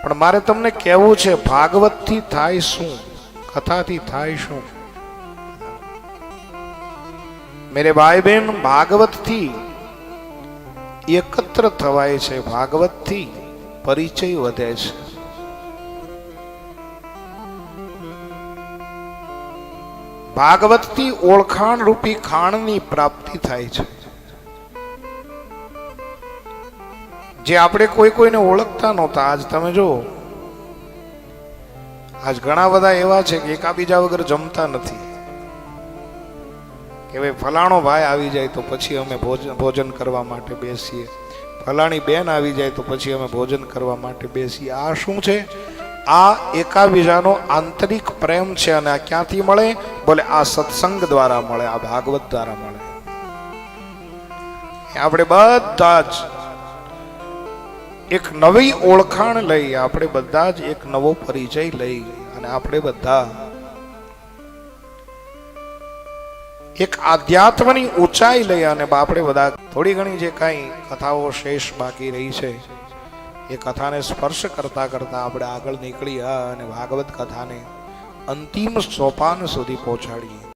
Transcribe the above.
પણ મારે તમને કહેવું છે, ભાગવતથી થાય શું, કથાથી થાય શું? મેરે ભાઈ બહેન, ભાગવતથી એકત્ર થવાય છે, ભાગવતથી પરિચય વધે છે. ભાગવતથી ઓળખાણ રૂપી ખાણની પ્રાપ્તિ થાય છે. જે આપણે કોઈને ઓળખતા નહોતા, આજ તમે જો, આજ ઘણા બધા એવા છે કે એકાબીજા વગર જમતા નથી. કે ભાઈ ફલાણો ભાઈ આવી જાય તો પછી અમે ભોજન કરવા માટે બેસીએ, ફલાણી બેન આવી જાય તો પછી અમે ભોજન કરવા માટે બેસીએ. આ શું છે? આ એકાબીજાનો આંતરિક પ્રેમ છે. અને આ ક્યાંથી મળે? બોલે આ સત્સંગ દ્વારા મળે, આ ભાગવત દ્વારા મળે. આપણે બધા જ એક નવી ઓળખાણ લઈ, આપણે બધા જ એક નવો પરિચય લઈ, અને આપણે બધા એક આધ્યાત્મની ઊંચાઈ લઈ, અને આપણે બધા થોડી ઘણી જે કાંઈ કથાઓ શેષ બાકી રહી છે એ કથાને સ્પર્શ કરતા કરતા આપણે આગળ નીકળી અને ભાગવત કથાને અંતિમ સોપાન સુધી પહોંચાડીએ.